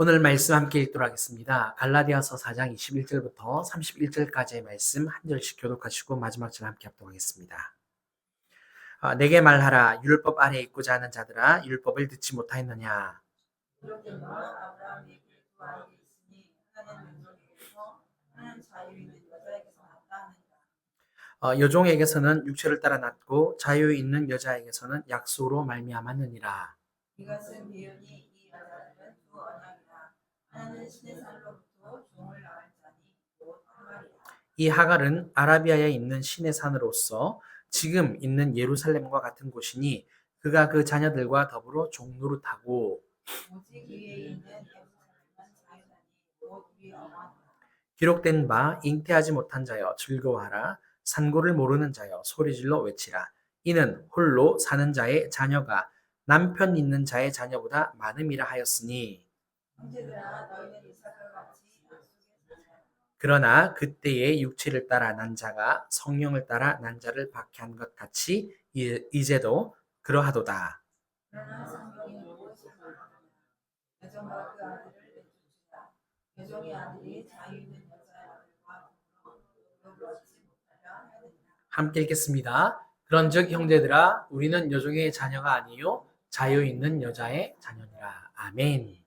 오늘 말씀 함께 읽도록 하겠습니다. 갈라디아서 4장 21절부터 31절까지의 말씀 한 절씩 교독하시고 마지막 절 함께 합독하겠습니다. 내게 말하라. 율법 아래에 있고자 하는 자들아, 율법을 듣지 못하였느냐. 이렇게 아브라함이 두 아이가 있으니 하나는 여종에게서 하나는 자유 있는 여자에게서 낳았다 하느니라. 여종에게서는 육체를 따라 낳고 자유 있는 여자에게서는 약속으로 말미암았느니라. 이것은 비유니 이 여자들은 두 언약이라. 하나는 신의 산으로부터 종을 낳을 자니 곧 하갈이라. 이 하갈은 아라비아에 있는 신의 산으로서 지금 있는 예루살렘과 같은 곳이니 그가 그 자녀들과 더불어 종노릇하고 오직 위에 있는 예루살렘은 자유자니 곧 우리 어머니라. 기록된 바 잉태하지 못한 자여 즐거워하라. 산고를 모르는 자여 소리질러 외치라. 이는 홀로 사는 자의 자녀가 남편 있는 자의 자녀보다 많음이라 하였으니 형제들아 너희는 이삭과 같이 약속의 자녀라. 그러나 그때의 육체를 따라 난 자가 성령을 따라 난 자를 박해한 것 같이 이제도 그러하도다. 그러나 성경이 무엇을 말하느냐. 여종과 그 아들을 내쫓으라. 여종의 아들이 자유 있는 여자의 아들과 더불어 율법을 얻지 못하려 하느니라. 함께 읽겠습니다. 그런즉 형제들아 우리는 여종의 자녀가 아니요 자유 있는 여자의 자녀니라. 아멘. 아멘.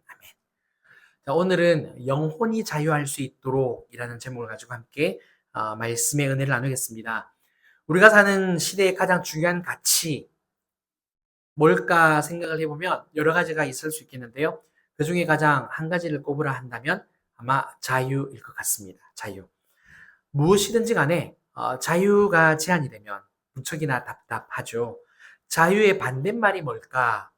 자, 오늘은 영혼이 자유할 수 있도록 이라는 제목을 가지고 함께 말씀의 은혜를 나누겠습니다. 우리가 사는 시대의 가장 중요한 가치 뭘까 생각을 해보면 여러 가지가 있을 수 있겠는데요. 그 중에 가장 한 가지를 꼽으라 한다면 아마 자유일 것 같습니다. 자유. 무엇이든지 간에 자유가 제한이 되면 무척이나 답답하죠. 자유의 반대말이 뭘까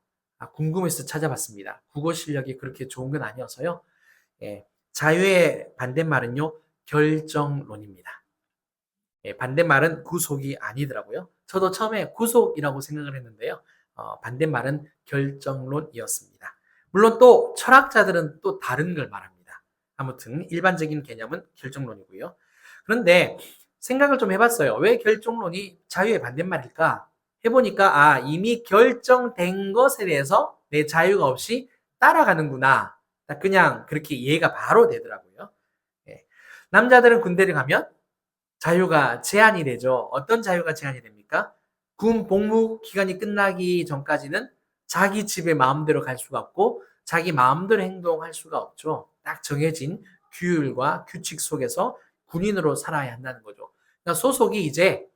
궁금해서 찾아봤습니다. 국어 실력이 그렇게 좋은 건 아니어서요. 예, 자유의 반대말은요. 결정론입니다. 예, 반대말은 구속이 아니더라고요. 저도 처음에 구속이라고 생각을 했는데요. 반대말은 결정론이었습니다. 물론 또 철학자들은 또 다른 걸 말합니다. 아무튼 일반적인 개념은 결정론이고요. 그런데 생각을 좀 해봤어요. 왜 결정론이 자유의 반대말일까? 해보니까 이미 결정된 것에 대해서 내 자유가 없이 따라가는구나. 그냥 그렇게 이해가 바로 되더라고요. 예. 남자들은 군대를 가면 자유가 제한이 되죠. 어떤 자유가 제한이 됩니까? 군 복무 기간이 끝나기 전까지는 자기 집에 마음대로 갈 수가 없고 자기 마음대로 행동할 수가 없죠. 딱 정해진 규율과 규칙 속에서 군인으로 살아야 한다는 거죠. 그러니까 소속이 이제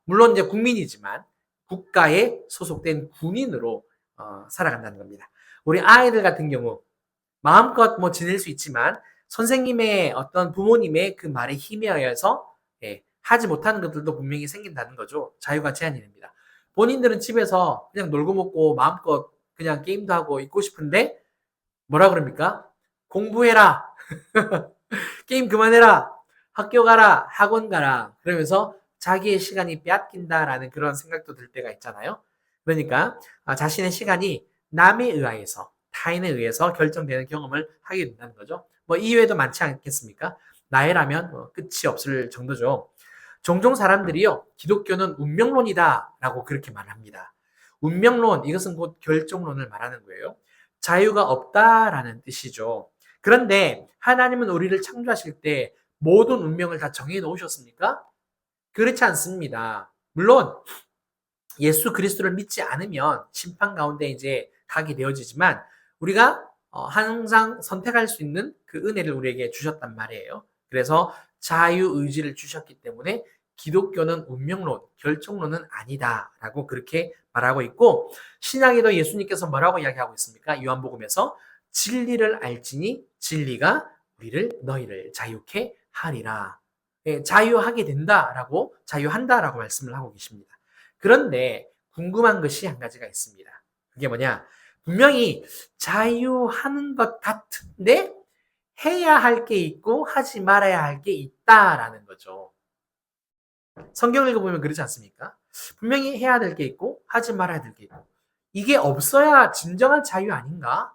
물론 이제 국민이지만 국가에 소속된 군인으로 살아간다는 겁니다. 우리 아이들 같은 경우 마음껏 뭐 지낼 수 있지만 선생님의 어떤 부모님의 그 말에 힘에 의해서 하지 못하는 것들도 분명히 생긴다는 거죠. 자유가 제한이 됩니다. 본인들은 집에서 그냥 놀고 먹고 마음껏 그냥 게임도 하고 있고 싶은데 뭐라 그럽니까? 공부해라. 게임 그만해라. 학교 가라. 학원 가라. 그러면서 자기의 시간이 빼앗긴다라는 그런 생각도 들 때가 있잖아요. 그러니까 자신의 시간이 남에 의해서 타인에 의해서 결정되는 경험을 하게 된다는 거죠. 뭐 이외에도 많지 않겠습니까? 나이라면 끝이 없을 정도죠. 종종 사람들이요. 기독교는 운명론이다라고 그렇게 말합니다. 운명론 이것은 곧 결정론을 말하는 거예요. 자유가 없다라는 뜻이죠. 그런데 하나님은 우리를 창조하실 때 모든 운명을 다 정해 놓으셨습니까? 그렇지 않습니다. 물론 예수 그리스도를 믿지 않으면 심판 가운데 이제 가게 되어지지만 우리가 항상 선택할 수 있는 그 은혜를 우리에게 주셨단 말이에요. 그래서 자유의지를 주셨기 때문에 기독교는 운명론, 결정론은 아니다라고 그렇게 말하고 있고 신약에도 예수님께서 뭐라고 이야기하고 있습니까? 요한복음에서 진리를 알지니 진리가 너희를 자유케 하리라. 예, 자유하게 된다라고 자유한다라고 말씀을 하고 계십니다. 그런데 궁금한 것이 한 가지가 있습니다. 그게 뭐냐? 분명히 자유하는 것 같은데 해야 할 게 있고 하지 말아야 할 게 있다라는 거죠. 성경 읽어보면 그렇지 않습니까? 분명히 해야 될 게 있고 하지 말아야 될 게 있고 이게 없어야 진정한 자유 아닌가?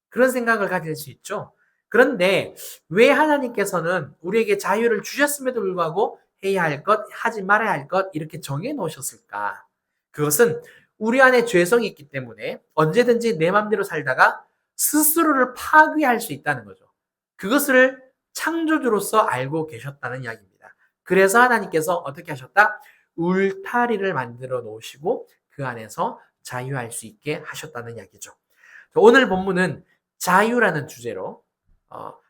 그런 생각을 가질 수 있죠. 그런데 왜 하나님께서는 우리에게 자유를 주셨음에도 불구하고 해야 할 것, 하지 말아야 할 것 이렇게 정해 놓으셨을까? 그것은 우리 안에 죄성이 있기 때문에 언제든지 내 맘대로 살다가 스스로를 파괴할 수 있다는 거죠. 그것을 창조주로서 알고 계셨다는 이야기입니다. 그래서 하나님께서 어떻게 하셨다? 울타리를 만들어 놓으시고 그 안에서 자유할 수 있게 하셨다는 이야기죠. 오늘 본문은 자유라는 주제로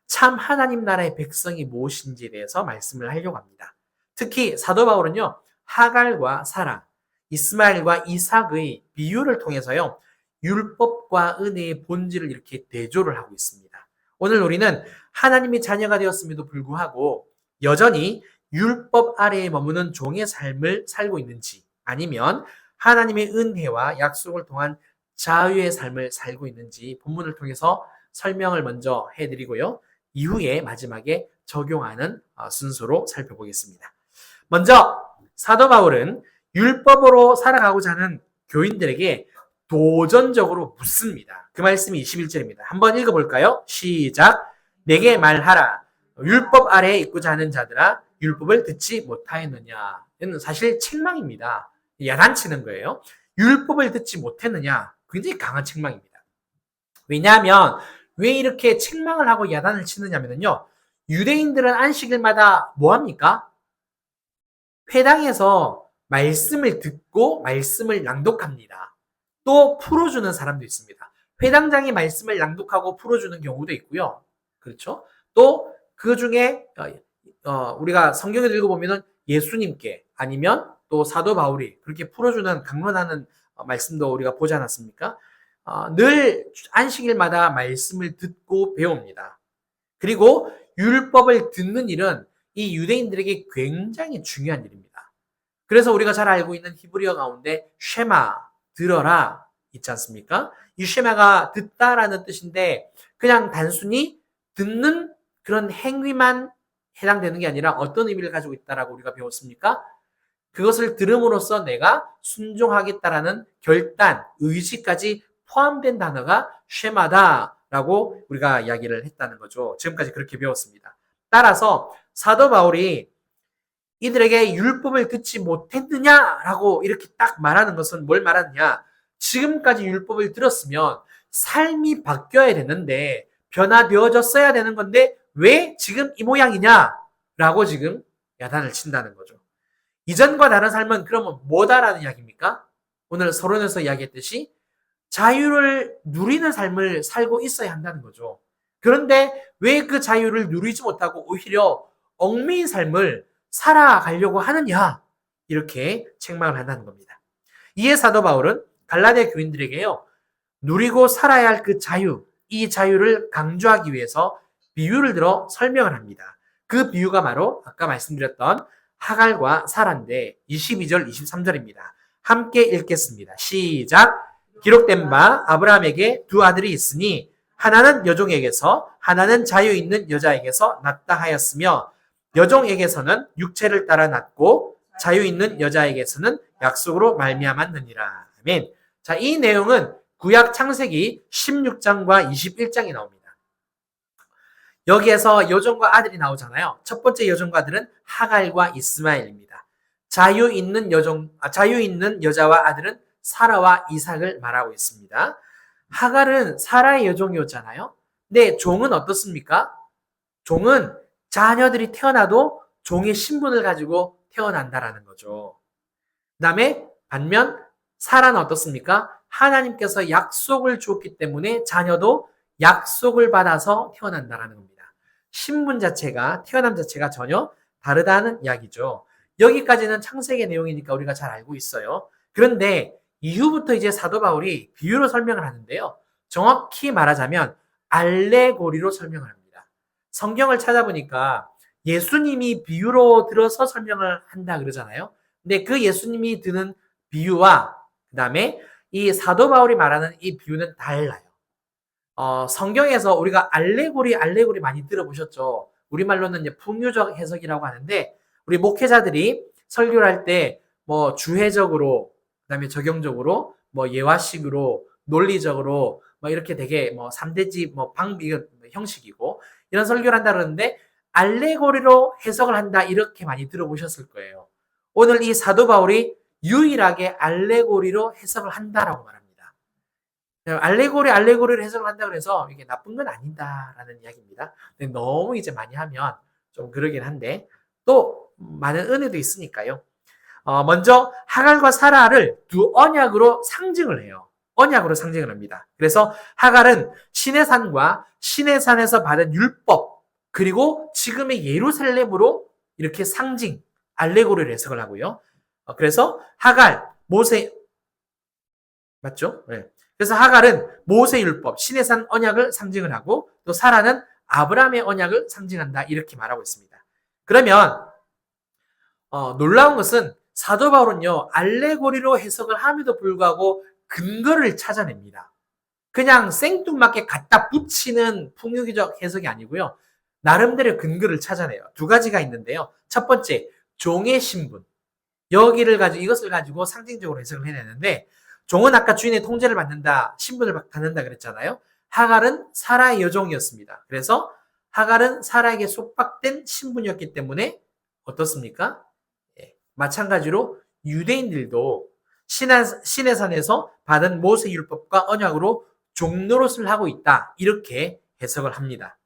참 하나님 나라의 백성이 무엇인지에 대해서 말씀을 하려고 합니다. 특히 사도 바울은요, 하갈과 사라, 이스마엘과 이삭의 비유를 통해서요, 율법과 은혜의 본질을 이렇게 대조를 하고 있습니다. 오늘 우리는 하나님의 자녀가 되었음에도 불구하고 여전히 율법 아래에 머무는 종의 삶을 살고 있는지, 아니면 하나님의 은혜와 약속을 통한 자유의 삶을 살고 있는지 본문을 통해서 설명을 먼저 해드리고요. 이후에 마지막에 적용하는 순서로 살펴보겠습니다. 먼저 사도 바울은 율법으로 살아가고자 하는 교인들에게 도전적으로 묻습니다. 그 말씀이 21절입니다. 한번 읽어볼까요? 시작. 내게 말하라. 율법 아래에 있고자 하는 자들아, 율법을 듣지 못하였느냐. 이는 사실 책망입니다. 야단치는 거예요. 율법을 듣지 못했느냐. 굉장히 강한 책망입니다. 왜냐하면 왜 이렇게 책망을 하고 야단을 치느냐면요. 유대인들은 안식일마다 뭐 합니까? 회당에서 말씀을 듣고 말씀을 낭독합니다. 또 풀어주는 사람도 있습니다. 회당장이 말씀을 낭독하고 풀어주는 경우도 있고요. 그렇죠? 또 그 중에 우리가 성경을 읽어보면 예수님께 아니면 또 사도 바울이 그렇게 풀어주는 강론하는 말씀도 우리가 보지 않았습니까? 늘 안식일마다 말씀을 듣고 배웁니다. 그리고 율법을 듣는 일은 이 유대인들에게 굉장히 중요한 일입니다. 그래서 우리가 잘 알고 있는 히브리어 가운데 쉐마, 들어라 있지 않습니까? 이 쉐마가 듣다라는 뜻인데 그냥 단순히 듣는 그런 행위만 해당되는 게 아니라 어떤 의미를 가지고 있다라고 우리가 배웠습니까? 그것을 들음으로써 내가 순종하겠다라는 결단, 의지까지 포함된 단어가 쉐마다라고 우리가 이야기를 했다는 거죠. 지금까지 그렇게 배웠습니다. 따라서 사도 바울이 이들에게 율법을 듣지 못했느냐라고 이렇게 딱 말하는 것은 뭘 말하느냐? 지금까지 율법을 들었으면 삶이 바뀌어야 되는데 변화되어졌어야 되는 건데 왜 지금 이 모양이냐라고 지금 야단을 친다는 거죠. 이전과 다른 삶은 그러면 뭐다라는 이야기입니까? 오늘 서론에서 이야기했듯이 자유를 누리는 삶을 살고 있어야 한다는 거죠. 그런데 왜 그 자유를 누리지 못하고 오히려 얽매인 삶을 살아가려고 하느냐? 이렇게 책망을 한다는 겁니다. 이에 사도 바울은 갈라디아 교인들에게요, 누리고 살아야 할 그 자유, 이 자유를 강조하기 위해서 비유를 들어 설명을 합니다. 그 비유가 바로 아까 말씀드렸던 하갈과 사라인데 22절, 23절입니다. 함께 읽겠습니다. 시작. 기록된 바 아브라함에게 두 아들이 있으니 하나는 여종에게서 하나는 자유 있는 여자에게서 낳다 하였으며 여종에게서는 육체를 따라 낳고 자유 있는 여자에게서는 약속으로 말미암았느니라. 아멘. 자, 이 내용은 구약 창세기 16장과 21장이 나옵니다. 여기에서 여종과 아들이 나오잖아요. 첫 번째 여종과 아들은 하갈과 이스마엘입니다. 자유 있는 여자와 아들은 사라와 이삭을 말하고 있습니다. 하갈은 사라의 여종이었잖아요. 근데 종은 어떻습니까? 종은 자녀들이 태어나도 종의 신분을 가지고 태어난다라는 거죠. 그 다음에 반면 사라는 어떻습니까? 하나님께서 약속을 주었기 때문에 자녀도 약속을 받아서 태어난다라는 겁니다. 신분 자체가, 태어남 자체가 전혀 다르다는 이야기죠. 여기까지는 창세기 내용이니까 우리가 잘 알고 있어요. 그런데 이후부터 이제 사도 바울이 비유로 설명을 하는데요. 정확히 말하자면 알레고리로 설명을 합니다. 성경을 찾아보니까 예수님이 비유로 들어서 설명을 한다 그러잖아요. 근데 그 예수님이 드는 비유와 그 다음에 이 사도 바울이 말하는 이 비유는 달라요. 성경에서 우리가 알레고리 많이 들어보셨죠? 우리말로는 이제 풍요적 해석이라고 하는데 우리 목회자들이 설교를 할 때 뭐 주해적으로 그다음에 적용적으로 뭐 예화식으로 논리적으로 뭐 이렇게 되게 뭐 3대지 뭐 방비 형식이고 이런 설교를 한다 그러는데 알레고리로 해석을 한다 이렇게 많이 들어보셨을 거예요. 오늘 이 사도 바울이 유일하게 알레고리로 해석을 한다라고 말합니다. 알레고리를 해석을 한다 그래서 이게 나쁜 건 아니다라는 이야기입니다. 근데 너무 이제 많이 하면 좀 그러긴 한데 또 많은 은혜도 있으니까요. 먼저 하갈과 사라를 두 언약으로 상징을 해요. 언약으로 상징을 합니다. 그래서 하갈은 신의 산과 신의 산에서 받은 율법 그리고 지금의 예루살렘으로 이렇게 상징 알레고리를 해석을 하고요. 그래서 하갈 모세 맞죠? 네. 그래서 하갈은 모세 율법 신의 산 언약을 상징을 하고 또 사라는 아브라함의 언약을 상징한다 이렇게 말하고 있습니다. 그러면 놀라운 것은 사도 바울은요 알레고리로 해석을 함에도 불구하고 근거를 찾아냅니다. 그냥 생뚱맞게 갖다 붙이는 풍요기적 해석이 아니고요. 나름대로 근거를 찾아내요. 두 가지가 있는데요. 첫 번째, 종의 신분. 이것을 가지고 상징적으로 해석을 해내는데, 종은 아까 주인의 통제를 받는다, 신분을 받는다 그랬잖아요. 하갈은 사라의 여종이었습니다. 그래서 하갈은 사라에게 속박된 신분이었기 때문에 어떻습니까? 마찬가지로 유대인들도 신의 산에서 받은 모세 율법과 언약으로 종노릇을 하고 있다. 이렇게 해석을 합니다.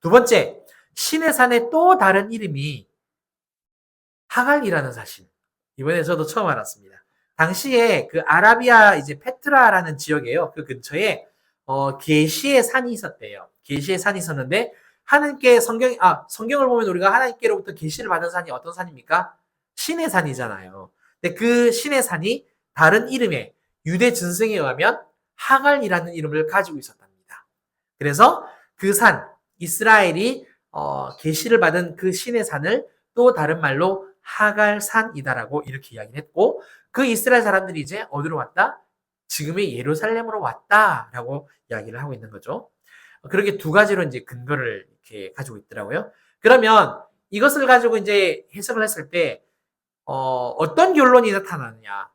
두 번째, 신의 산의 또 다른 이름이 하갈이라는 사실. 이번에 저도 처음 알았습니다. 당시에 그 아라비아 이제 페트라라는 지역에요. 그 근처에 계시의 산이 있었대요. 계시의 산이 있었는데 하나님께 성경을 보면 우리가 하나님께로부터 계시를 받은 산이 어떤 산입니까? 신의 산이잖아요. 근데 그 신의 산이 다른 이름의 유대 전승에 의하면 하갈이라는 이름을 가지고 있었답니다. 그래서 그 산, 이스라엘이 계시를 받은 그 신의 산을 또 다른 말로 하갈산이다라고 이렇게 이야기를 했고 그 이스라엘 사람들이 이제 어디로 왔다? 지금의 예루살렘으로 왔다라고 이야기를 하고 있는 거죠. 그렇게 두 가지로 이제 근거를 이렇게 가지고 있더라고요. 그러면 이것을 가지고 이제 해석을 했을 때 어떤 결론이 나타나느냐?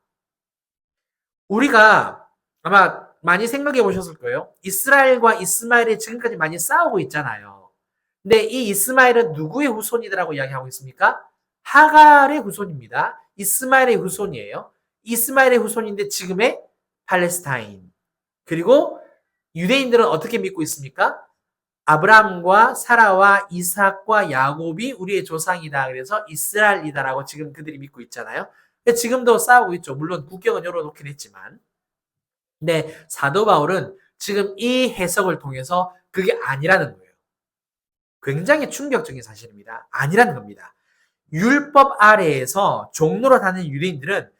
우리가 아마 많이 생각해 보셨을 거예요. 이스라엘과 이스마엘이 지금까지 많이 싸우고 있잖아요. 근데 이 이스마엘은 누구의 후손이라고 이야기하고 있습니까? 하갈의 후손입니다. 이스마엘의 후손이에요. 이스마엘의 후손인데 지금의 팔레스타인. 그리고 유대인들은 어떻게 믿고 있습니까? 아브라함과 사라와 이삭과 야곱이 우리의 조상이다. 그래서 이스라엘이다라고 지금 그들이 믿고 있잖아요. 지금도 싸우고 있죠. 물론 국경은 열어놓긴 했지만. 근데 사도 바울은 지금 이 해석을 통해서 그게 아니라는 거예요. 굉장히 충격적인 사실입니다. 아니라는 겁니다. 율법 아래에서 종로로 다니는 유대인들은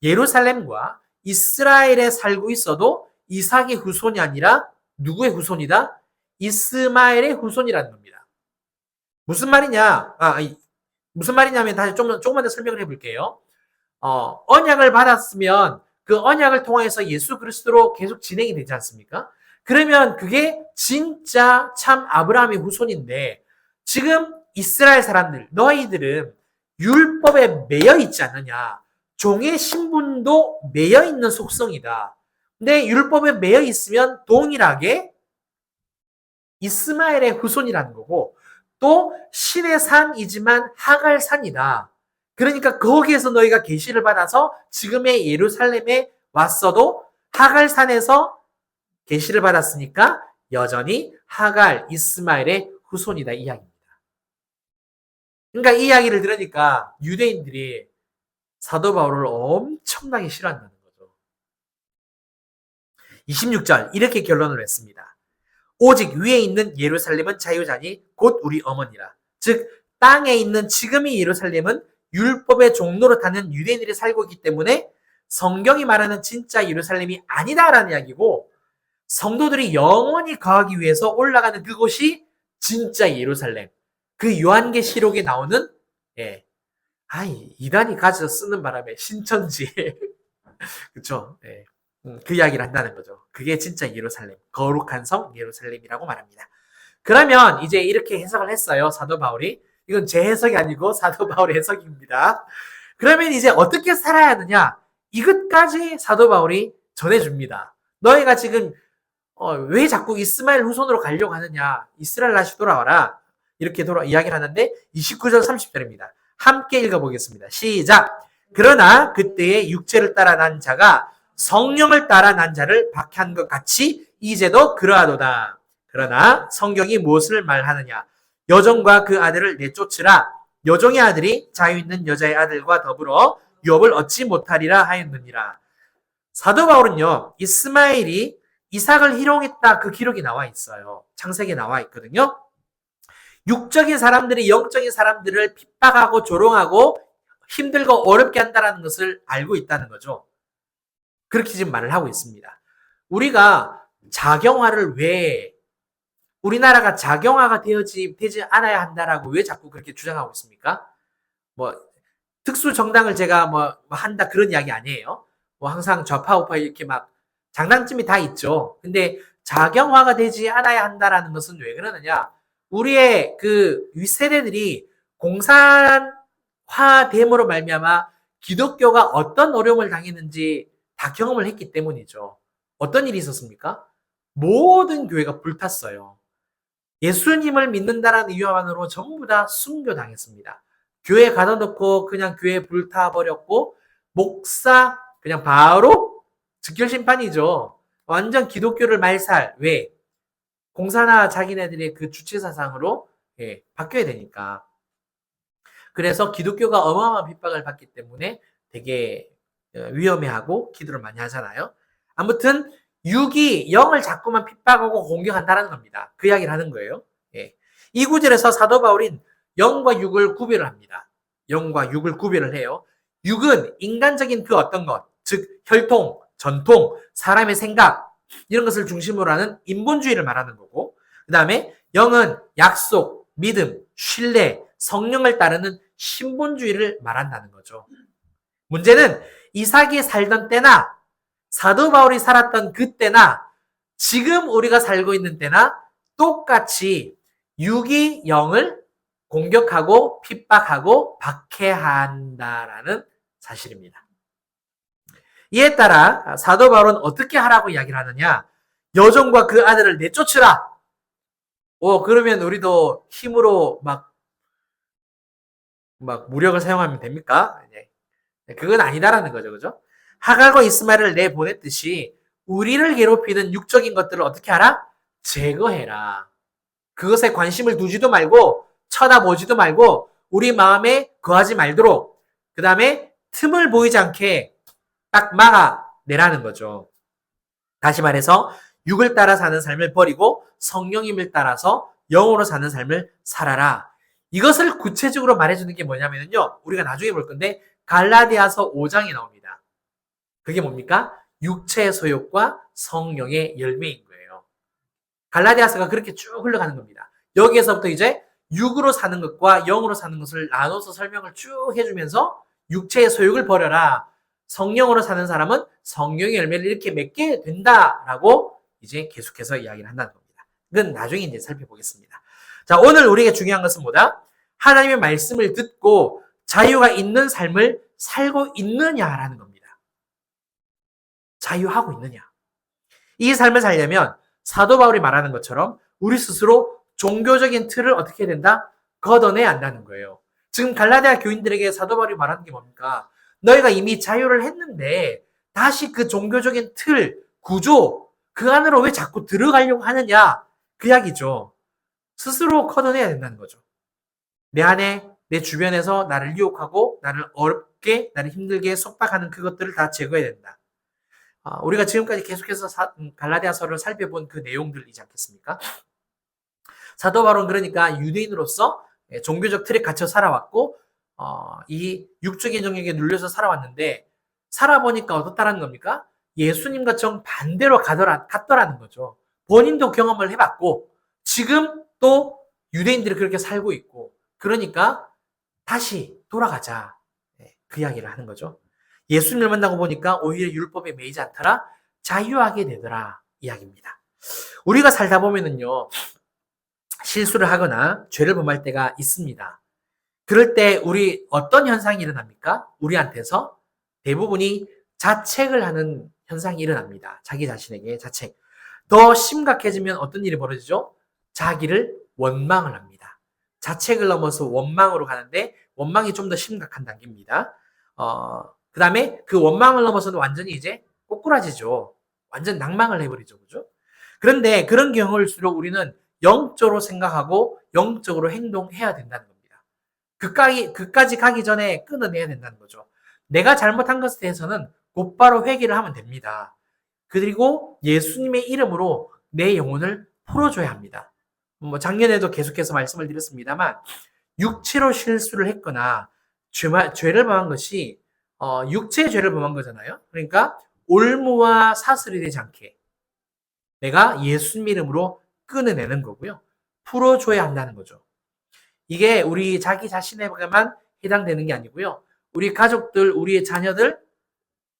예루살렘과 이스라엘에 살고 있어도 이삭의 후손이 아니라 누구의 후손이다? 이스마엘의 후손이라는 겁니다. 무슨 말이냐? 무슨 말이냐면 다시 조금만 더 설명을 해볼게요. 언약을 받았으면 그 언약을 통해서 예수 그리스도로 계속 진행이 되지 않습니까? 그러면 그게 진짜 참 아브라함의 후손인데 지금 이스라엘 사람들, 너희들은 율법에 매여 있지 않느냐. 종의 신분도 매여 있는 속성이다. 근데 율법에 매여 있으면 동일하게 이스마엘의 후손이라는 거고 또 신의 산이지만 하갈 산이다. 그러니까 거기에서 너희가 계시를 받아서 지금의 예루살렘에 왔어도 하갈 산에서 계시를 받았으니까 여전히 하갈, 이스마엘의 후손이다 이 이야기입니다. 그러니까 이 이야기를 들으니까 유대인들이 사도 바울을 엄청나게 싫어한다는 거죠. 26절 이렇게 결론을 했습니다. 오직 위에 있는 예루살렘은 자유자니 곧 우리 어머니라. 즉 땅에 있는 지금의 예루살렘은 율법의 종로로 타는 유대인들이 살고 있기 때문에 성경이 말하는 진짜 예루살렘이 아니다라는 이야기고 성도들이 영원히 거하기 위해서 올라가는 그곳이 진짜 예루살렘. 그 요한계시록에 나오는 이단이 가져 쓰는 바람에 신천지 그렇죠. 그 이야기를 한다는 거죠. 그게 진짜 예루살렘, 거룩한 성 예루살렘이라고 말합니다. 그러면 이제 이렇게 해석을 했어요. 사도 바울이. 이건 제 해석이 아니고 사도 바울의 해석입니다. 그러면 이제 어떻게 살아야 하느냐? 이것까지 사도 바울이 전해줍니다. 너희가 지금 왜 자꾸 이스마엘 후손으로 가려고 하느냐? 이스라엘 다시 돌아와라. 이렇게 이야기를 하는데 29절 30절입니다. 함께 읽어보겠습니다. 시작! 그러나 그때의 육체를 따라 난 자가 성령을 따라 난 자를 박해한 것 같이 이제도 그러하도다. 그러나 성경이 무엇을 말하느냐? 여종과 그 아들을 내쫓으라. 여종의 아들이 자유 있는 여자의 아들과 더불어 유업을 얻지 못하리라 하였느니라. 사도 바울은요, 이스마엘이 이삭을 희롱했다 그 기록이 나와 있어요. 창세기에 나와 있거든요. 육적인 사람들이 영적인 사람들을 핍박하고 조롱하고 힘들고 어렵게 한다는 것을 알고 있다는 거죠. 그렇게 지금 말을 하고 있습니다. 우리가 자경화를 왜 우리나라가 자경화가 되지 않아야 한다라고 왜 자꾸 그렇게 주장하고 있습니까? 뭐 특수 정당을 제가 뭐 한다 그런 이야기 아니에요. 뭐 항상 좌파 우파 이렇게 막 장단점이 다 있죠. 근데 자경화가 되지 않아야 한다라는 것은 왜 그러느냐? 우리의 그 윗세대들이 공산화됨으로 말미암아 기독교가 어떤 어려움을 당했는지 다 경험을 했기 때문이죠. 어떤 일이 있었습니까? 모든 교회가 불탔어요. 예수님을 믿는다라는 이유만으로 전부 다 순교당했습니다. 교회 가둬놓고 그냥 교회 불타버렸고 목사 그냥 바로 즉결심판이죠. 완전 기독교를 말살. 왜? 공산화 자기네들의 그 주체사상으로 바뀌어야 되니까. 그래서 기독교가 어마어마한 핍박을 받기 때문에 되게 위험해하고 기도를 많이 하잖아요. 아무튼 육이 영을 자꾸만 핍박하고 공격한다는 겁니다. 그 이야기를 하는 거예요. 이 구절에서 사도 바울인 영과 육을 구별을 합니다. 영과 육을 구별을 해요. 육은 인간적인 그 어떤 것, 즉 혈통, 전통, 사람의 생각 이런 것을 중심으로 하는 인본주의를 말하는 거고, 그 다음에 영은 약속, 믿음, 신뢰, 성령을 따르는 신본주의를 말한다는 거죠. 문제는 이삭이 살던 때나 사도 바울이 살았던 그때나 지금 우리가 살고 있는 때나 똑같이 육이 영을 공격하고 핍박하고 박해한다라는 사실입니다. 이에 따라 사도 바울은 어떻게 하라고 이야기를 하느냐? 여종과 그 아들을 내쫓으라. 그러면 우리도 힘으로 막 무력을 사용하면 됩니까? 그건 아니다라는 거죠. 그죠? 하갈과 이스마엘을 내보냈듯이 우리를 괴롭히는 육적인 것들을 어떻게 하라? 제거해라. 그것에 관심을 두지도 말고 쳐다보지도 말고 우리 마음에 거하지 말도록 그 다음에 틈을 보이지 않게 딱 막아내라는 거죠. 다시 말해서 육을 따라 사는 삶을 버리고 성령님을 따라서 영으로 사는 삶을 살아라. 이것을 구체적으로 말해주는 게 뭐냐면요. 우리가 나중에 볼 건데 갈라디아서 5장에 나옵니다. 그게 뭡니까? 육체의 소욕과 성령의 열매인 거예요. 갈라디아서가 그렇게 쭉 흘러가는 겁니다. 여기에서부터 이제 육으로 사는 것과 영으로 사는 것을 나눠서 설명을 쭉 해주면서 육체의 소욕을 버려라. 성령으로 사는 사람은 성령의 열매를 이렇게 맺게 된다라고 이제 계속해서 이야기를 한다는 겁니다. 이건 나중에 이제 살펴보겠습니다. 자, 오늘 우리에게 중요한 것은 뭐다? 하나님의 말씀을 듣고 자유가 있는 삶을 살고 있느냐라는 겁니다. 자유하고 있느냐. 이 삶을 살려면 사도 바울이 말하는 것처럼 우리 스스로 종교적인 틀을 어떻게 해야 된다? 걷어내야 한다는 거예요. 지금 갈라디아 교인들에게 사도 바울이 말하는 게 뭡니까? 너희가 이미 자유를 했는데 다시 그 종교적인 틀, 구조, 그 안으로 왜 자꾸 들어가려고 하느냐? 그 이야기죠. 스스로 걷어내야 된다는 거죠. 내 안에, 내 주변에서 나를 유혹하고 나를 어렵게, 나를 힘들게 속박하는 그것들을 다 제거해야 된다. 우리가 지금까지 계속해서 갈라디아서를 살펴본 그 내용들이지 않겠습니까? 사도 바울은 그러니까 유대인으로서 종교적 틀에 갇혀 살아왔고 이 육적인 정욕에 눌려서 살아왔는데 살아보니까 어떻다라는 겁니까? 예수님과 정반대로 갔더라는 거죠. 본인도 경험을 해봤고 지금 또 유대인들이 그렇게 살고 있고 그러니까 다시 돌아가자. 그 이야기를 하는 거죠. 예수님을 만나고 보니까 오히려 율법에 매이지 않더라. 자유하게 되더라. 이야기입니다. 우리가 살다 보면은요. 실수를 하거나 죄를 범할 때가 있습니다. 그럴 때 우리 어떤 현상이 일어납니까? 우리한테서 대부분이 자책을 하는 현상이 일어납니다. 자기 자신에게 자책. 더 심각해지면 어떤 일이 벌어지죠? 자기를 원망을 합니다. 자책을 넘어서 원망으로 가는데 원망이 좀 더 심각한 단계입니다. 그 다음에 그 원망을 넘어서는 완전히 이제 꼬꾸라지죠. 완전 낭망을 해버리죠. 그죠? 그런데 그런 경우일수록 우리는 영적으로 생각하고 영적으로 행동해야 된다는 겁니다. 그까지 가기 전에 끊어내야 된다는 거죠. 내가 잘못한 것에 대해서는 곧바로 회개를 하면 됩니다. 그리고 예수님의 이름으로 내 영혼을 풀어줘야 합니다. 뭐 작년에도 계속해서 말씀을 드렸습니다만 육체로 실수를 했거나 죄를 범한 것이 육체의 죄를 범한 거잖아요. 그러니까 올무와 사슬이 되지 않게 내가 예수님 이름으로 끊어내는 거고요. 풀어줘야 한다는 거죠. 이게 우리 자기 자신에게만 해당되는 게 아니고요. 우리 가족들, 우리의 자녀들,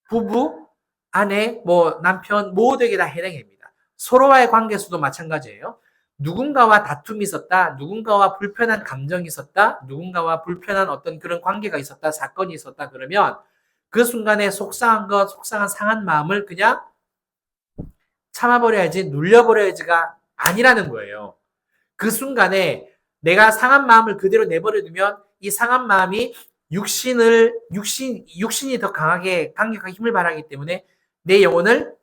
부부, 아내, 뭐 남편 모두에게 다 해당이 됩니다. 서로와의 관계에서도 마찬가지예요. 누군가와 다툼이 있었다, 누군가와 불편한 감정이 있었다, 누군가와 불편한 어떤 그런 관계가 있었다, 사건이 있었다 그러면 그 순간에 속상한 것, 속상한 상한 마음을 그냥 참아버려야지, 눌려버려야지가 아니라는 거예요. 그 순간에 내가 상한 마음을 그대로 내버려두면 이 상한 마음이 육신이 더 강하게 힘을 발하기 때문에 내 영혼을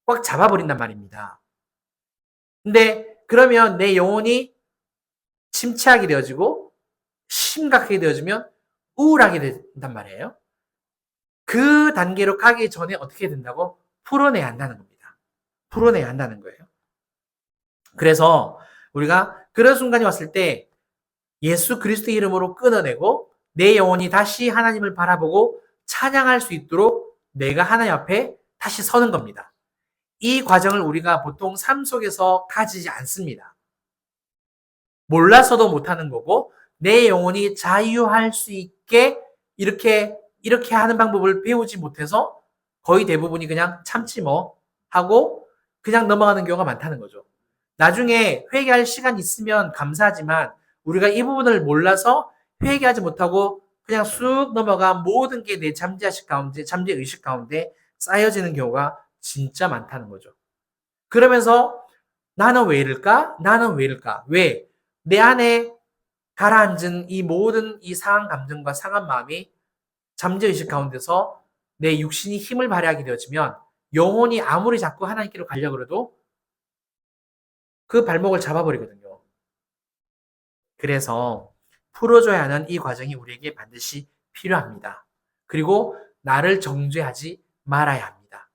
꽉 잡아버린단 말입니다. 근데 그러면 내 영혼이 침체하게 되어지고 심각하게 되어지면 우울하게 된단 말이에요. 그 단계로 가기 전에 어떻게 된다고? 풀어내야 한다는 겁니다. 풀어내야 한다는 거예요. 그래서 우리가 그런 순간이 왔을 때 예수 그리스도 이름으로 끊어내고 내 영혼이 다시 하나님을 바라보고 찬양할 수 있도록 내가 하나님 앞에 다시 서는 겁니다. 이 과정을 우리가 보통 삶 속에서 가지지 않습니다. 몰라서도 못하는 거고 내 영혼이 자유할 수 있게 이렇게 하는 방법을 배우지 못해서 거의 대부분이 그냥 참지 뭐 하고 그냥 넘어가는 경우가 많다는 거죠. 나중에 회개할 시간 있으면 감사하지만 우리가 이 부분을 몰라서 회개하지 못하고 그냥 쑥 넘어가 모든 게 내 잠재의식 가운데 쌓여지는 경우가 진짜 많다는 거죠. 그러면서 나는 왜 이럴까? 나는 왜 이럴까? 왜? 내 안에 가라앉은 이 모든 이 상한 감정과 상한 마음이 잠재의식 가운데서 내 육신이 힘을 발휘하게 되어지면 영혼이 아무리 자꾸 하나님께로 가려고 해도 그 발목을 잡아버리거든요. 그래서 풀어줘야 하는 이 과정이 우리에게 반드시 필요합니다. 그리고 나를 정죄하지 말아야 합니다.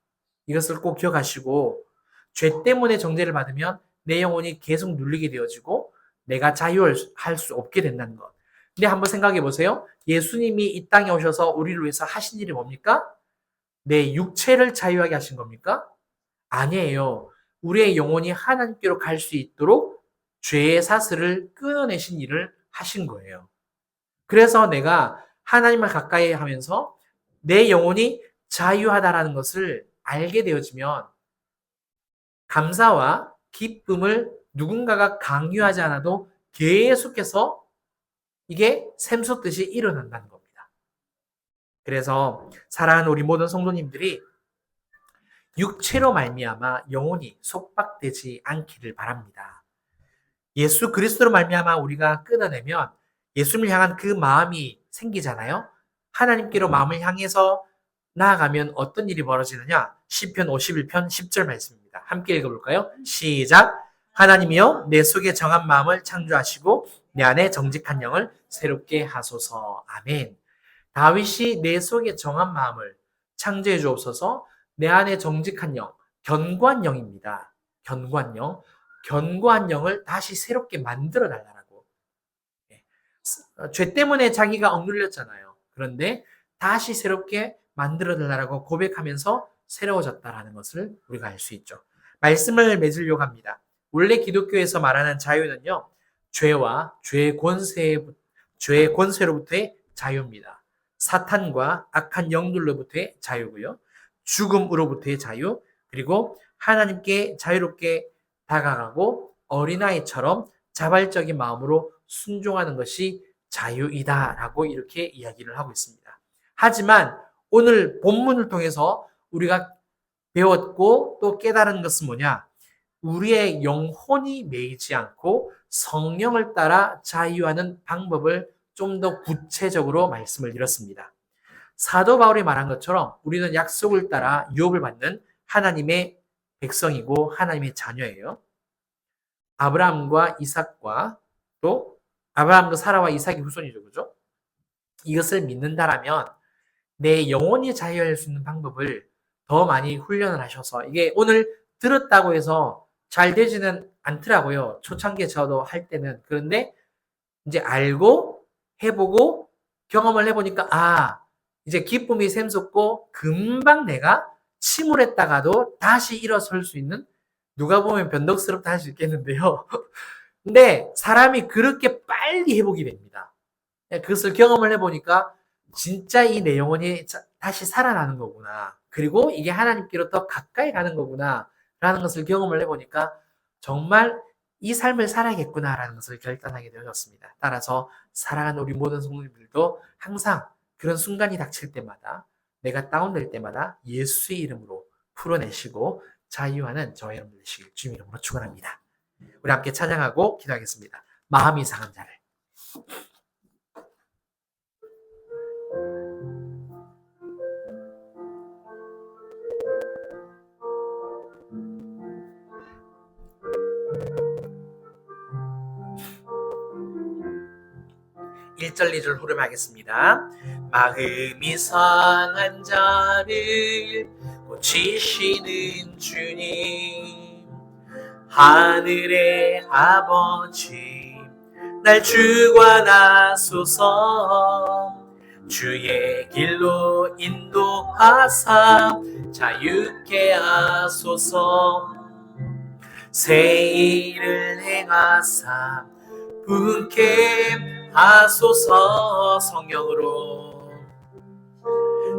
이것을 꼭 기억하시고 죄 때문에 정죄를 받으면 내 영혼이 계속 눌리게 되어지고 내가 자유할 수 없게 된다는 것. 근데 한번 생각해 보세요. 예수님이 이 땅에 오셔서 우리를 위해서 하신 일이 뭡니까? 내 육체를 자유하게 하신 겁니까? 아니에요. 우리의 영혼이 하나님께로 갈 수 있도록 죄의 사슬을 끊어내신 일을 하신 거예요. 그래서 내가 하나님을 가까이 하면서 내 영혼이 자유하다라는 것을 알게 되어지면 감사와 기쁨을 누군가가 강요하지 않아도 계속해서 이게 샘솟듯이 일어난다는 겁니다. 그래서 사랑하는 우리 모든 성도님들이 육체로 말미암아 영혼이 속박되지 않기를 바랍니다. 예수 그리스도로 말미암아 우리가 끊어내면 예수님을 향한 그 마음이 생기잖아요. 하나님께로 마음을 향해서 나아가면 어떤 일이 벌어지느냐? 시편 51편 10절 말씀입니다. 함께 읽어볼까요? 시작! 하나님이여 내 속에 정한 마음을 창조하시고 내 안에 정직한 영을 새롭게 하소서. 아멘. 다윗이 내 속에 정한 마음을 창조해 주옵소서. 내 안에 정직한 영, 견고한 영입니다. 견고한 영. 견고한 영을 다시 새롭게 만들어 달라고. 죄 때문에 자기가 억눌렸잖아요. 그런데 다시 새롭게 만들어 달라고 고백하면서 새로워졌다라는 것을 우리가 알 수 있죠. 말씀을 맺으려고 합니다. 원래 기독교에서 말하는 자유는요, 죄의 권세로부터의 자유입니다. 사탄과 악한 영들로부터의 자유고요. 죽음으로부터의 자유, 그리고 하나님께 자유롭게 다가가고 어린아이처럼 자발적인 마음으로 순종하는 것이 자유이다라고 이렇게 이야기를 하고 있습니다. 하지만 오늘 본문을 통해서 우리가 배웠고 또 깨달은 것은 뭐냐? 우리의 영혼이 매이지 않고 성령을 따라 자유하는 방법을 좀 더 구체적으로 말씀을 드렸습니다. 사도 바울이 말한 것처럼 우리는 약속을 따라 유업을 받는 하나님의 백성이고 하나님의 자녀예요. 아브라함과 이삭과 또 아브라함도 사라와 이삭의 후손이죠. 그죠? 이것을 믿는다라면 내 영혼이 자유할 수 있는 방법을 더 많이 훈련을 하셔서 이게 오늘 들었다고 해서 잘 되지는 않더라고요. 초창기에 저도 할 때는. 그런데 이제 알고 해보고 경험을 해보니까 이제 기쁨이 샘솟고 금방 내가 침울했다가도 다시 일어설 수 있는 누가 보면 변덕스럽다 할 수 있겠는데요. 근데 사람이 그렇게 빨리 회복이 됩니다. 그것을 경험을 해보니까 진짜 이 내 영혼이 다시 살아나는 거구나. 그리고 이게 하나님께로 더 가까이 가는 거구나. 라는 것을 경험을 해보니까 정말 이 삶을 살아야겠구나라는 것을 결단하게 되었습니다. 따라서 사랑하는 우리 모든 성도님들도 항상 그런 순간이 닥칠 때마다 내가 다운될 때마다 예수의 이름으로 풀어내시고 자유하는 저와 여러분 되시길 주님 이름으로 축원합니다. 우리 함께 찬양하고 기도하겠습니다. 마음이 상한 자를. 일 절 2절 후렴하겠습니다. 마음이 상한 자를 고치시는 주님, 하늘의 아버지 날 주관하소서. 주의 길로 인도하사 자유케 하소서. 새 일을 행하사 분케 하소서.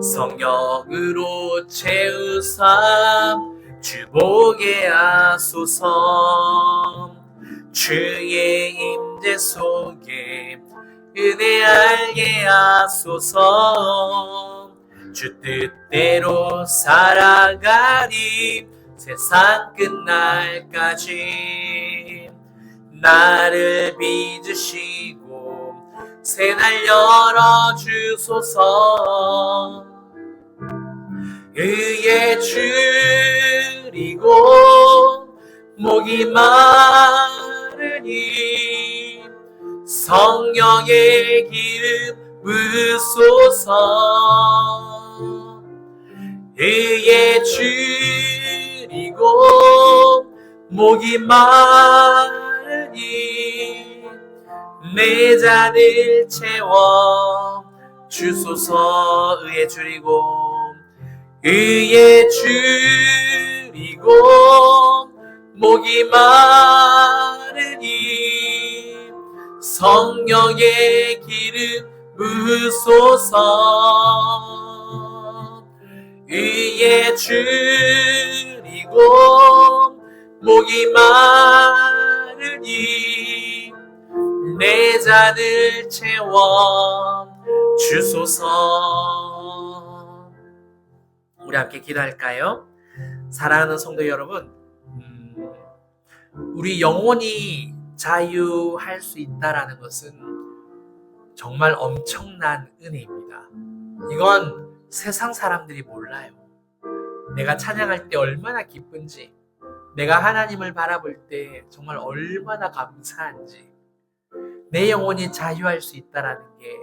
성령으로 채우사 주보게 하소서. 주의 임재 속에 은혜 알게 하소서. 주 뜻대로 살아가리 세상 끝날까지. 나를 빚으시고 새날 열어주소서. 의에 줄이고 목이 마르니 성령의 기름 부으소서. 의에 줄이고 목이 마르니 내 잔을 채워 주소서. 의에 줄이고 목이 마르니 성령의 기름 부으소서. 의에 줄이고 목이 마르니 내 잔을 채워 주소서. 우리 함께 기도할까요? 사랑하는 성도 여러분, 우리 영혼이 자유할 수 있다라는 것은 정말 엄청난 은혜입니다. 이건 세상 사람들이 몰라요. 내가 찬양할 때 얼마나 기쁜지, 내가 하나님을 바라볼 때 정말 얼마나 감사한지, 내 영혼이 자유할 수 있다라는 게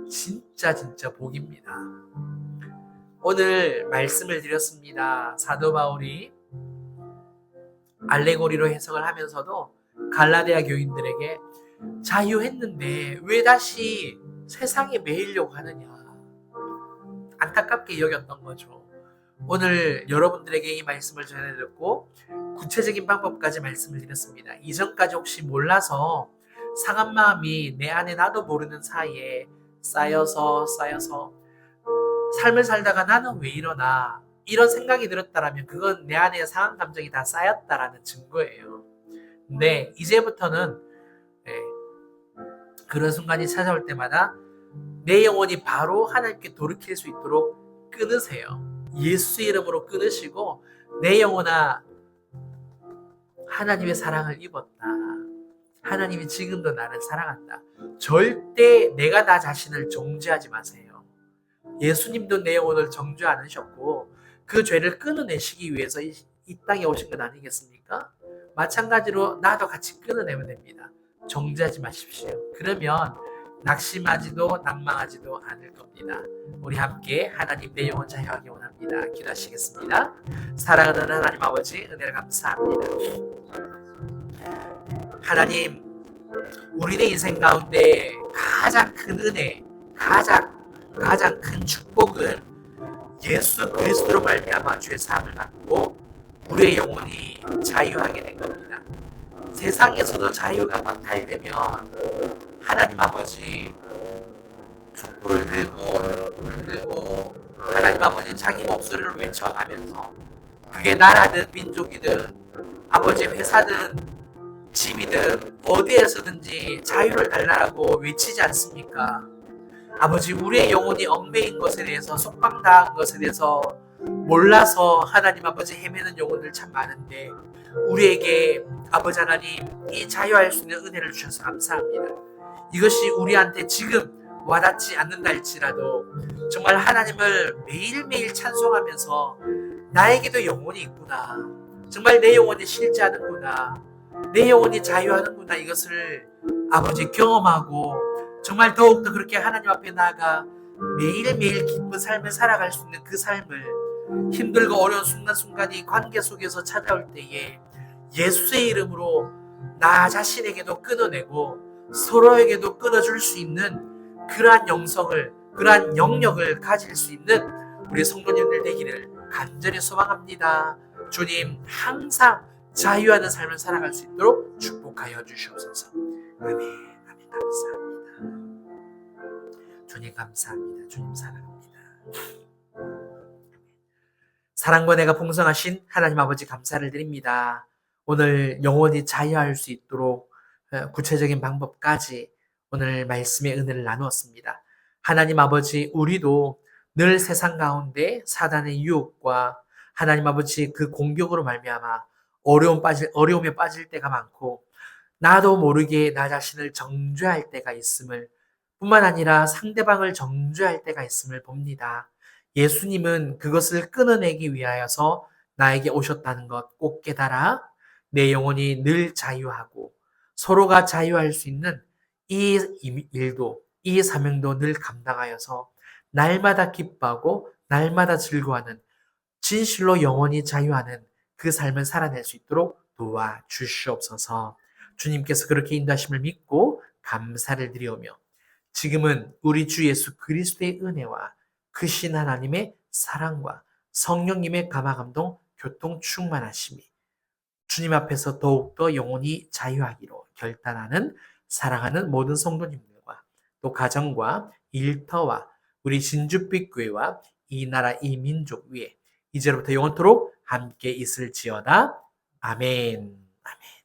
진짜 복입니다. 오늘 말씀을 드렸습니다. 사도 바울이 알레고리로 해석을 하면서도 갈라디아 교인들에게 자유했는데 왜 다시 세상에 매이려고 하느냐, 안타깝게 여겼던 거죠. 오늘 여러분들에게 이 말씀을 전해드렸고 구체적인 방법까지 말씀을 드렸습니다. 이전까지 혹시 몰라서 상한 마음이 내 안에 나도 모르는 사이에 쌓여서 삶을 살다가 나는 왜 이러나 이런 생각이 들었다라면 그건 내 안에 상한 감정이 다 쌓였다라는 증거예요. 근데 이제부터는 그런 순간이 찾아올 때마다 내 영혼이 바로 하나님께 돌이킬 수 있도록 끊으세요. 예수 이름으로 끊으시고, 내 영혼아, 하나님의 사랑을 입었다. 하나님이 지금도 나를 사랑한다. 절대 내가 나 자신을 정죄하지 마세요. 예수님도 내 영혼을 정죄 않으셨고 그 죄를 끊어내시기 위해서 이 땅에 오신 것 아니겠습니까? 마찬가지로 나도 같이 끊어내면 됩니다. 정죄하지 마십시오. 그러면 낙심하지도 난망하지도 않을 겁니다. 우리 함께 하나님 내 영혼 자유하기 원합니다. 기도하시겠습니다. 사랑하는 하나님 아버지 은혜를 감사합니다. 하나님, 우리의 인생 가운데 가장 큰 은혜, 가장 큰 축복은 예수 그리스도로 말미암아 죄 사함을 받고 우리의 영혼이 자유하게 된 겁니다. 세상에서도 자유가 박탈되면 하나님 아버지 촛불을 들고 하나님 아버지 자기 목소리를 외쳐가면서 그게 나라든 민족이든 아버지 회사든 집이든 어디에서든지 자유를 달라고 외치지 않습니까? 아버지 우리의 영혼이 얽매인 것에 대해서 속박당한 것에 대해서 몰라서 하나님 아버지 헤매는 영혼들 참 많은데 우리에게 아버지 하나님 이 자유할 수 있는 은혜를 주셔서 감사합니다. 이것이 우리한테 지금 와닿지 않는다 할지라도 정말 하나님을 매일매일 찬송하면서 나에게도 영혼이 있구나, 정말 내 영혼이 실제하는구나, 내 영혼이 자유하는구나, 이것을 아버지 경험하고 정말 더욱더 그렇게 하나님 앞에 나아가 매일매일 기쁜 삶을 살아갈 수 있는 그 삶을 힘들고 어려운 순간순간이 관계 속에서 찾아올 때에 예수의 이름으로 나 자신에게도 끊어내고 서로에게도 끊어줄 수 있는 그러한 영성을, 그러한 영역을 가질 수 있는 우리 성도님들 되기를 간절히 소망합니다. 주님, 항상 자유하는 삶을 살아갈 수 있도록 축복하여 주시옵소서. 아멘. 아멘. 감사합니다. 주님 감사합니다. 주님 사랑합니다. 사랑과 내가 풍성하신 하나님 아버지 감사를 드립니다. 오늘 영원히 자유할 수 있도록 구체적인 방법까지 오늘 말씀의 은혜를 나누었습니다. 하나님 아버지, 우리도 늘 세상 가운데 사단의 유혹과 하나님 아버지 그 공격으로 말미암아 어려움에 빠질 때가 많고 나도 모르게 나 자신을 정죄할 때가 있음을, 뿐만 아니라 상대방을 정죄할 때가 있음을 봅니다. 예수님은 그것을 끊어내기 위하여서 나에게 오셨다는 것 꼭 깨달아 내 영혼이 늘 자유하고 서로가 자유할 수 있는 이 일도, 이 사명도 늘 감당하여서 날마다 기뻐하고 날마다 즐거워하는, 진실로 영원히 자유하는 그 삶을 살아낼 수 있도록 도와주시옵소서. 주님께서 그렇게 인도하심을 믿고 감사를 드리오며 지금은 우리 주 예수 그리스도의 은혜와 크신 하나님의 사랑과 성령님의 감화감동 교통 충만하심이 주님 앞에서 더욱더 영원히 자유하기로 결단하는 사랑하는 모든 성도님들과 또 가정과 일터와 우리 진주빛 교회와 이 나라 이 민족 위에 이제로부터 영원토록 함께 있을지어다. 아멘. 아멘.